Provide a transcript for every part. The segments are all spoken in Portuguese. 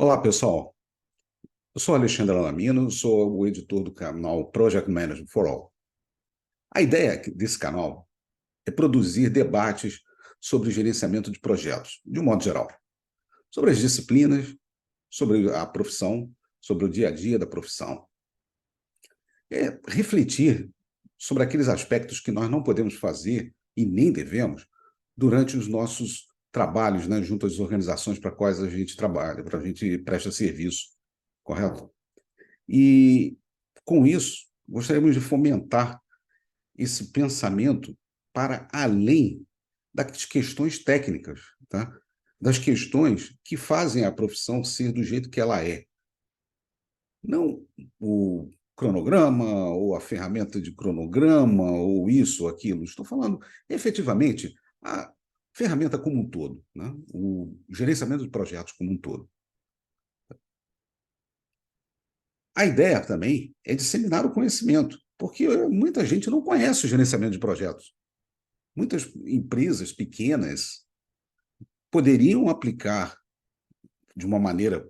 Olá, pessoal. Eu sou Alexandre Alamino, sou o editor do canal Project Management for All. A ideia desse canal é produzir debates sobre gerenciamento de projetos, de um modo geral, sobre as disciplinas, sobre a profissão, sobre o dia a dia da profissão. É refletir sobre aqueles aspectos que nós não podemos fazer e nem devemos durante os nossos trabalhos, né, junto às organizações para as quais a gente trabalha, para a gente presta serviço, correto? E, com isso, gostaríamos de fomentar esse pensamento para além das questões técnicas, tá? Das questões que fazem a profissão ser do jeito que ela é. Não o cronograma, ou a ferramenta de cronograma, ou isso ou aquilo. Estou falando efetivamente a ferramenta como um todo, né? O gerenciamento de projetos como um todo. A ideia também é disseminar o conhecimento, porque muita gente não conhece o gerenciamento de projetos. Muitas empresas pequenas poderiam aplicar de uma maneira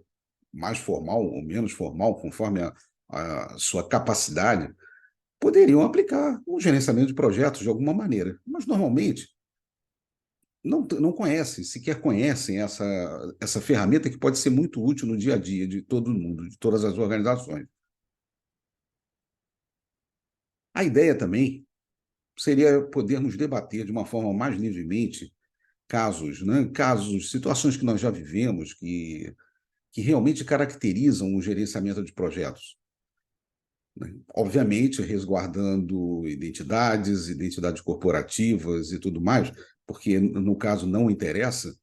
mais formal ou menos formal, conforme a sua capacidade, poderiam aplicar o gerenciamento de projetos de alguma maneira. Mas, normalmente, não conhecem, sequer conhecem essa ferramenta que pode ser muito útil no dia a dia de todo mundo, de todas as organizações. A ideia também seria podermos debater de uma forma mais livremente casos, né? Casos, situações que nós já vivemos que realmente caracterizam o gerenciamento de projetos, né? Obviamente, resguardando identidades corporativas e tudo mais, porque no caso não interessa,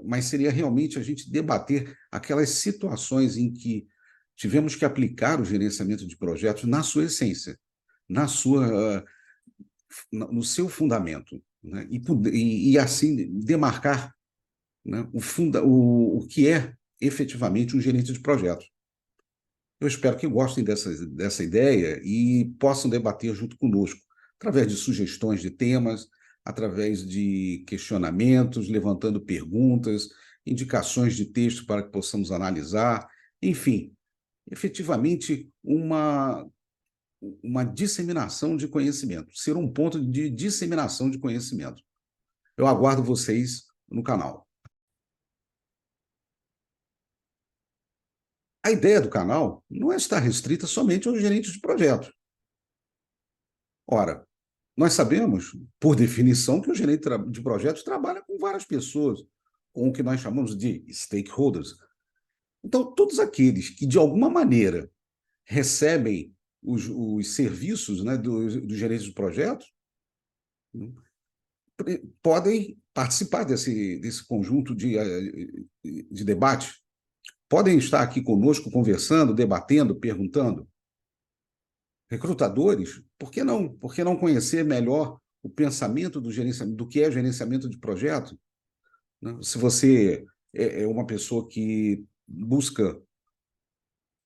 mas seria realmente a gente debater aquelas situações em que tivemos que aplicar o gerenciamento de projetos na sua essência, na sua no seu fundamento, né? E assim demarcar, né, o que é efetivamente um gerente de projetos. Eu espero que gostem dessa ideia e possam debater junto conosco, através de sugestões de temas, através de questionamentos, levantando perguntas, indicações de texto para que possamos analisar, enfim, efetivamente uma disseminação de conhecimento, ser um ponto de disseminação de conhecimento. Eu aguardo vocês no canal. A ideia do canal não é estar restrita somente aos gerentes de projetos. Ora, nós sabemos, por definição, que o gerente de projetos trabalha com várias pessoas, com o que nós chamamos de stakeholders. Então, todos aqueles que, de alguma maneira, recebem os serviços, né, do gerente de projetos, né, podem participar desse conjunto de debate, podem estar aqui conosco conversando, debatendo, perguntando. Recrutadores, por que não? Por que não conhecer melhor o pensamento do gerenciamento, do que é gerenciamento de projeto? Né? Se você é uma pessoa que busca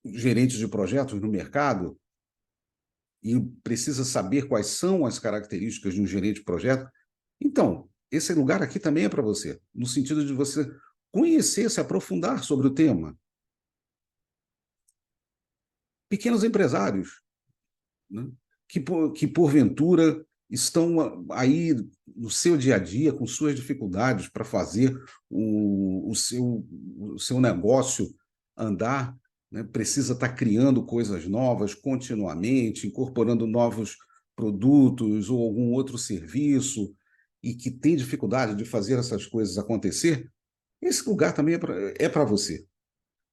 gerentes de projetos no mercado e precisa saber quais são as características de um gerente de projeto, então, esse lugar aqui também é para você, no sentido de você conhecer, se aprofundar sobre o tema. Pequenos empresários, né? Que porventura estão aí no seu dia a dia com suas dificuldades para fazer o seu negócio andar, né? Precisa estar criando coisas novas continuamente, incorporando novos produtos ou algum outro serviço e que tem dificuldade de fazer essas coisas acontecer, esse lugar também é para você.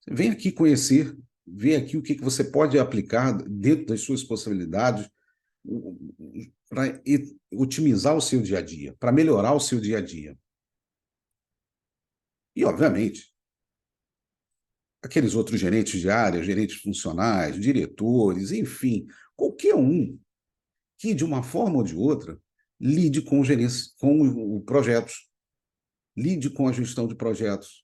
Vem aqui conhecer, ver aqui o que você pode aplicar dentro das suas possibilidades para otimizar o seu dia a dia, para melhorar o seu dia a dia. E, obviamente, aqueles outros gerentes de área, gerentes funcionais, diretores, enfim, qualquer um que, de uma forma ou de outra, lide com projetos, lide com a gestão de projetos,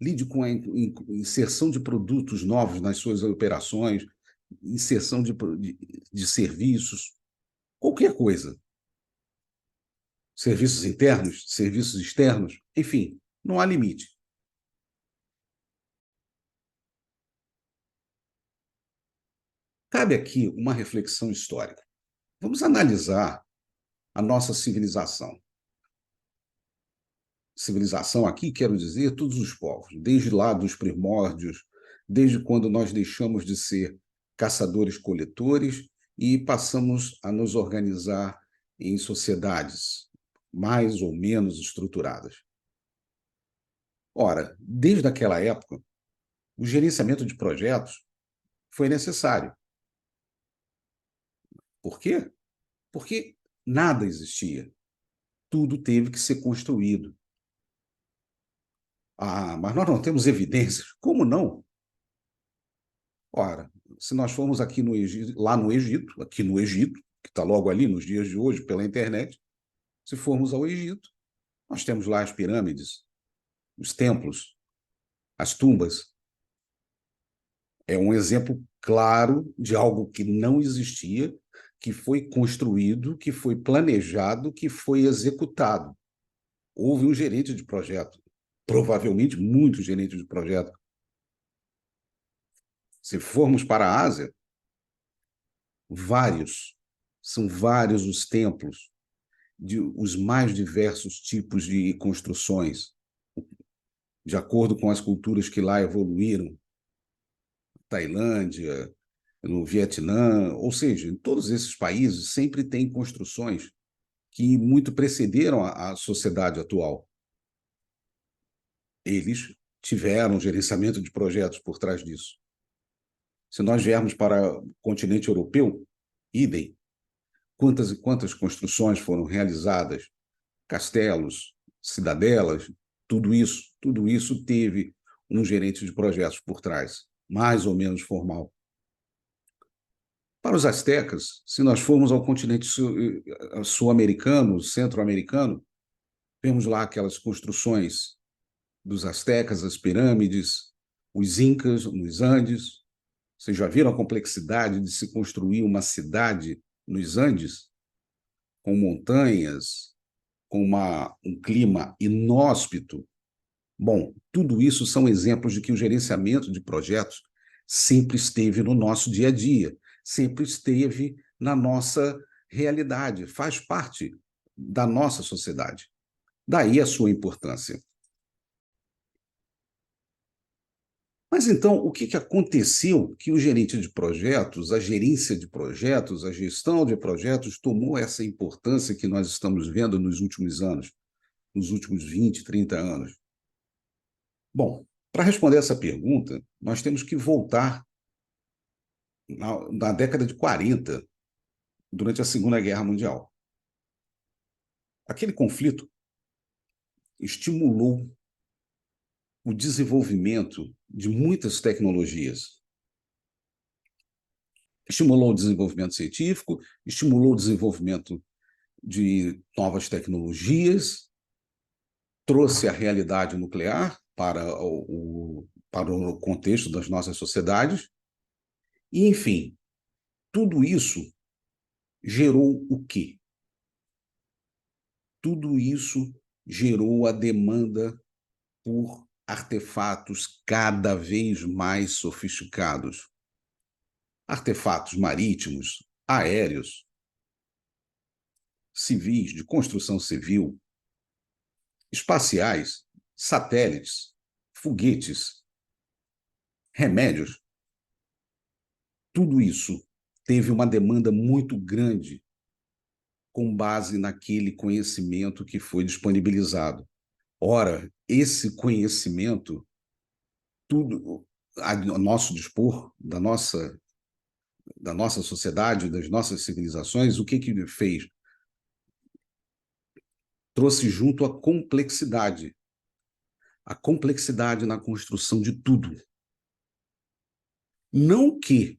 lide com a inserção de produtos novos nas suas operações, inserção de serviços, qualquer coisa. Serviços internos, serviços externos, enfim, não há limite. Cabe aqui uma reflexão histórica. Vamos analisar a nossa civilização. Civilização aqui, quero dizer, todos os povos, desde lá dos primórdios, desde quando nós deixamos de ser caçadores-coletores e passamos a nos organizar em sociedades mais ou menos estruturadas. Ora, desde aquela época, o gerenciamento de projetos foi necessário. Por quê? Porque nada existia. Tudo teve que ser construído. Ah, mas nós não temos evidências. Como não? Ora, se nós formos aqui no Egito, lá no Egito, aqui no Egito, que está logo ali nos dias de hoje pela internet, se formos ao Egito, nós temos lá as pirâmides, os templos, as tumbas. É um exemplo claro de algo que não existia, que foi construído, que foi planejado, que foi executado. Houve um gerente de projeto, provavelmente muitos gerentes de projeto. Se formos para a Ásia, são vários os templos, de os mais diversos tipos de construções, de acordo com as culturas que lá evoluíram, Tailândia, no Vietnã, ou seja, em todos esses países sempre tem construções que muito precederam a sociedade atual. Eles tiveram gerenciamento de projetos por trás disso. Se nós viermos para o continente europeu, idem. Quantas e quantas construções foram realizadas, castelos, cidadelas, tudo isso teve um gerente de projetos por trás, mais ou menos formal. Para os astecas, se nós formos ao continente sul-americano, centro-americano, vemos lá aquelas construções dos astecas, as pirâmides, os incas nos Andes. Vocês já viram a complexidade de se construir uma cidade nos Andes, com montanhas, com um clima inóspito? Bom, tudo isso são exemplos de que o gerenciamento de projetos sempre esteve no nosso dia a dia, sempre esteve na nossa realidade, faz parte da nossa sociedade. Daí a sua importância. Mas então, o que aconteceu que o gerente de projetos, a gerência de projetos, a gestão de projetos tomou essa importância que nós estamos vendo nos últimos anos, nos últimos 20, 30 anos? Bom, para responder essa pergunta, nós temos que voltar na década de 40, durante a Segunda Guerra Mundial. Aquele conflito estimulou o desenvolvimento de muitas tecnologias. Estimulou o desenvolvimento científico, estimulou o desenvolvimento de novas tecnologias, trouxe a realidade nuclear para o contexto das nossas sociedades, e, enfim, tudo isso gerou o quê? Tudo isso gerou a demanda por artefatos cada vez mais sofisticados. Artefatos marítimos, aéreos, civis, de construção civil, espaciais, satélites, foguetes, remédios. Tudo isso teve uma demanda muito grande com base naquele conhecimento que foi disponibilizado. Ora, esse conhecimento, tudo a nosso dispor, da nossa sociedade, das nossas civilizações, o que fez? Trouxe junto a complexidade na construção de tudo. Não que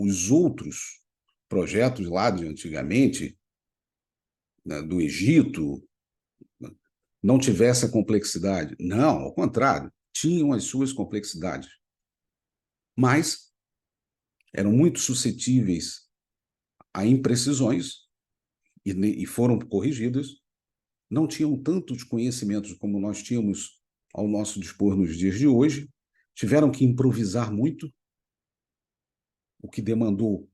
os outros projetos lá de antigamente, né, do Egito, não tivessem a complexidade. Não, ao contrário, tinham as suas complexidades. Mas eram muito suscetíveis a imprecisões e foram corrigidas. Não tinham tantos conhecimentos como nós tínhamos ao nosso dispor nos dias de hoje, tiveram que improvisar muito, o que demandou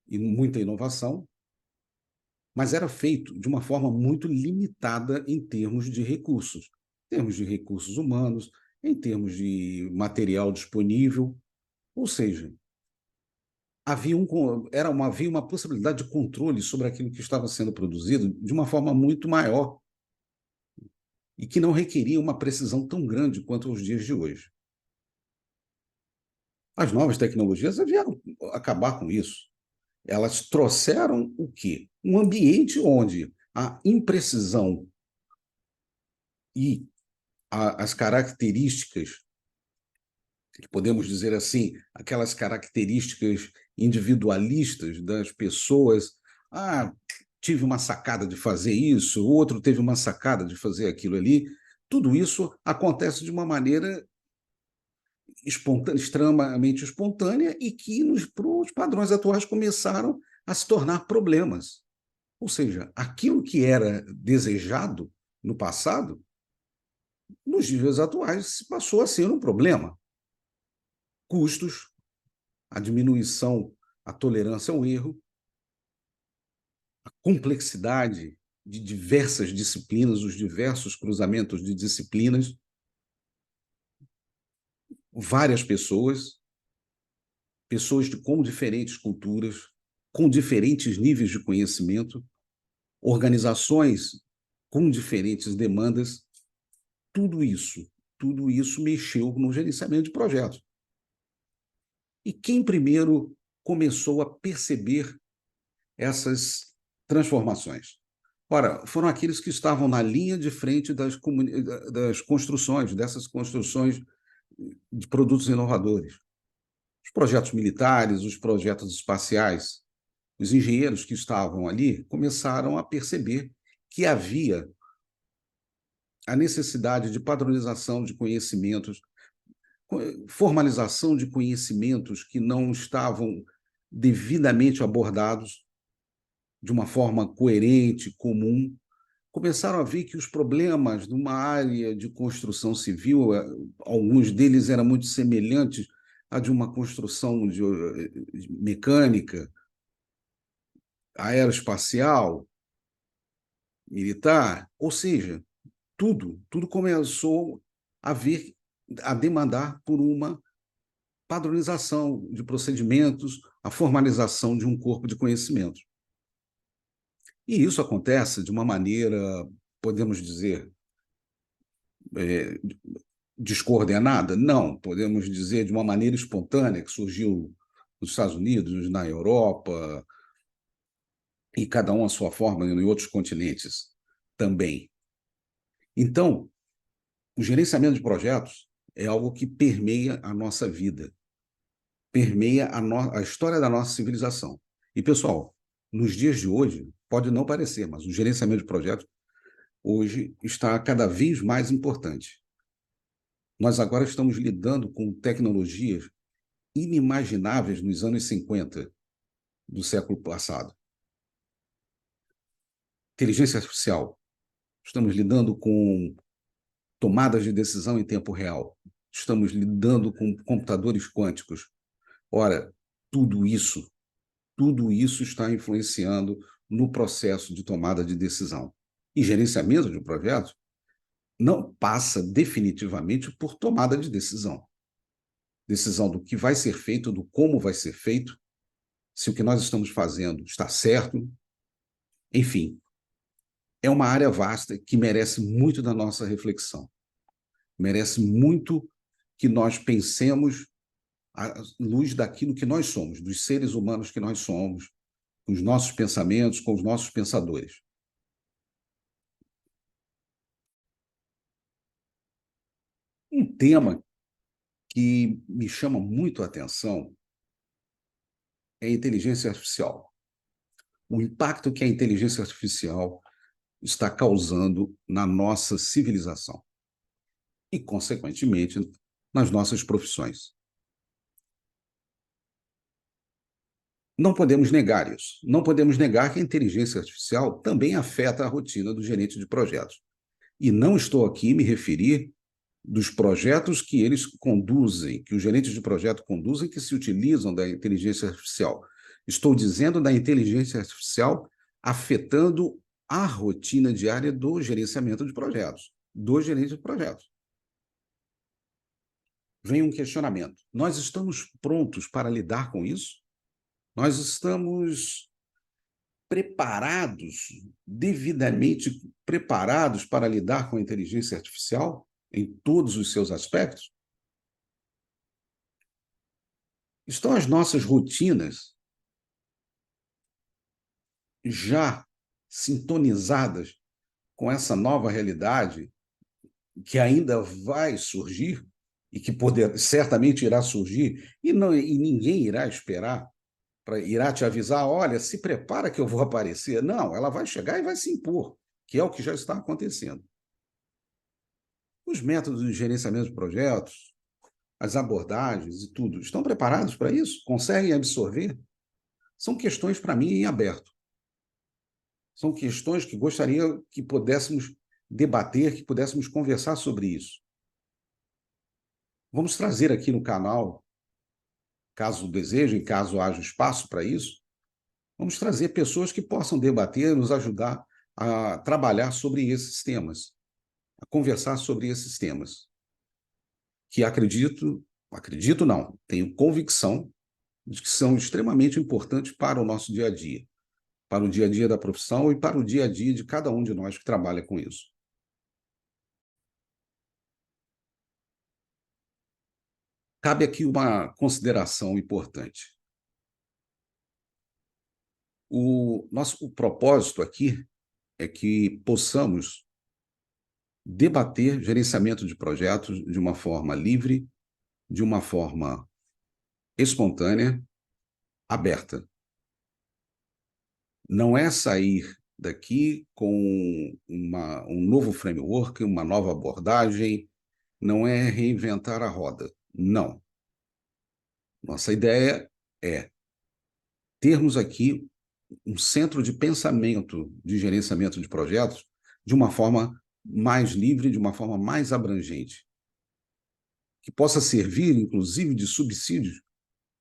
muita inovação, mas era feito de uma forma muito limitada em termos de recursos, em termos de recursos humanos, em termos de material disponível, ou seja, havia uma possibilidade de controle sobre aquilo que estava sendo produzido de uma forma muito maior e que não requeria uma precisão tão grande quanto os dias de hoje. As novas tecnologias vieram acabar com isso. Elas trouxeram o quê? Um ambiente onde a imprecisão e as características, que podemos dizer assim, aquelas características individualistas das pessoas, tive uma sacada de fazer isso, o outro teve uma sacada de fazer aquilo ali, tudo isso acontece de uma maneira espontânea, extremamente espontânea e que, para os padrões atuais, começaram a se tornar problemas. Ou seja, aquilo que era desejado no passado, nos dias atuais, passou a ser um problema. Custos, a diminuição, a tolerância ao erro, a complexidade de diversas disciplinas, os diversos cruzamentos de disciplinas, várias pessoas com diferentes culturas, com diferentes níveis de conhecimento, organizações com diferentes demandas, tudo isso mexeu no gerenciamento de projetos. E quem primeiro começou a perceber essas transformações? Ora, foram aqueles que estavam na linha de frente das construções, dessas construções de produtos inovadores. Os projetos militares, os projetos espaciais, os engenheiros que estavam ali começaram a perceber que havia a necessidade de padronização de conhecimentos, formalização de conhecimentos que não estavam devidamente abordados de uma forma coerente, comum. Começaram a ver que os problemas numa área de construção civil, alguns deles eram muito semelhantes a de uma construção de mecânica, aeroespacial, militar, ou seja, tudo começou a demandar por uma padronização de procedimentos, a formalização de um corpo de conhecimentos. E isso acontece de uma maneira, podemos dizer, descoordenada? Não, podemos dizer de uma maneira espontânea, que surgiu nos Estados Unidos, na Europa, e cada um à sua forma em outros continentes também. Então, o gerenciamento de projetos é algo que permeia a nossa vida, permeia a história da nossa civilização. E, pessoal, nos dias de hoje, pode não parecer, mas o gerenciamento de projetos hoje está cada vez mais importante. Nós agora estamos lidando com tecnologias inimagináveis nos anos 50 do século passado. Inteligência artificial. Estamos lidando com tomadas de decisão em tempo real. Estamos lidando com computadores quânticos. Ora, tudo isso está influenciando no processo de tomada de decisão. E gerenciamento de projetos não passa definitivamente por tomada de decisão. Decisão do que vai ser feito, do como vai ser feito, se o que nós estamos fazendo está certo. Enfim, é uma área vasta que merece muito da nossa reflexão. Merece muito que nós pensemos à luz daquilo que nós somos, dos seres humanos que nós somos, com os nossos pensamentos, com os nossos pensadores. Um tema que me chama muito a atenção é a inteligência artificial. O impacto que a inteligência artificial está causando na nossa civilização e, consequentemente, nas nossas profissões. Não podemos negar isso. Não podemos negar que a inteligência artificial também afeta a rotina do gerente de projetos. E não estou aqui me referir dos projetos que eles conduzem, que os gerentes de projeto conduzem, que se utilizam da inteligência artificial. Estou dizendo da inteligência artificial afetando a rotina diária do gerenciamento de projetos, do gerente de projetos. Vem um questionamento. Nós estamos prontos para lidar com isso? Nós estamos preparados, devidamente preparados para lidar com a inteligência artificial em todos os seus aspectos? Estão as nossas rotinas já sintonizadas com essa nova realidade que ainda vai surgir e que certamente irá surgir e ninguém irá esperar, irá te avisar, olha, se prepara que eu vou aparecer. Não, ela vai chegar e vai se impor, que é o que já está acontecendo. Os métodos de gerenciamento de projetos, as abordagens e tudo, estão preparados para isso? Conseguem absorver? São questões, para mim, em aberto. São questões que gostaria que pudéssemos debater, que pudéssemos conversar sobre isso. Vamos trazer aqui no canal, caso desejem, caso haja espaço para isso, vamos trazer pessoas que possam debater, nos ajudar a trabalhar sobre esses temas, a conversar sobre esses temas, que acredito não, tenho convicção de que são extremamente importantes para o nosso dia a dia, para o dia a dia da profissão e para o dia a dia de cada um de nós que trabalha com isso. Cabe aqui uma consideração importante. O propósito aqui é que possamos debater gerenciamento de projetos de uma forma livre, de uma forma espontânea, aberta. Não é sair daqui com um novo framework, uma nova abordagem, não é reinventar a roda. Não. Nossa ideia é termos aqui um centro de pensamento de gerenciamento de projetos de uma forma mais livre, de uma forma mais abrangente, que possa servir, inclusive, de subsídios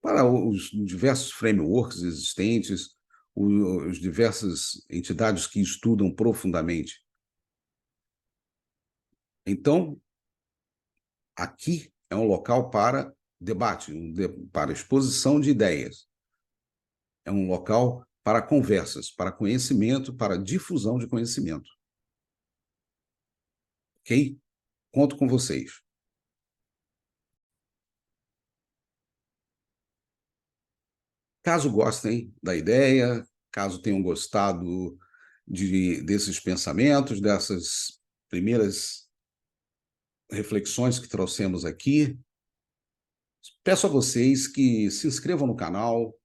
para os diversos frameworks existentes, as diversas entidades que estudam profundamente. Então, aqui é um local para debate, para exposição de ideias. É um local para conversas, para conhecimento, para difusão de conhecimento. Ok? Conto com vocês. Caso gostem da ideia, caso tenham gostado desses pensamentos, dessas primeiras reflexões que trouxemos aqui, peço a vocês que se inscrevam no canal,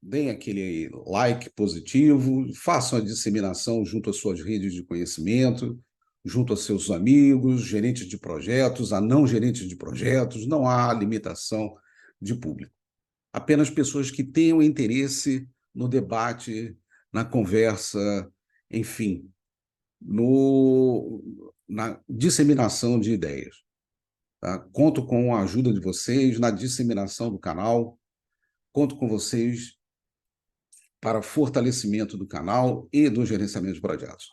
deem aquele like positivo, façam a disseminação junto às suas redes de conhecimento, junto a seus amigos, gerentes de projetos, a não gerentes de projetos, não há limitação de público. Apenas pessoas que tenham interesse no debate, na conversa, enfim, na disseminação de ideias. Tá? Conto com a ajuda de vocês na disseminação do canal, conto com vocês para fortalecimento do canal e do gerenciamento de projetos.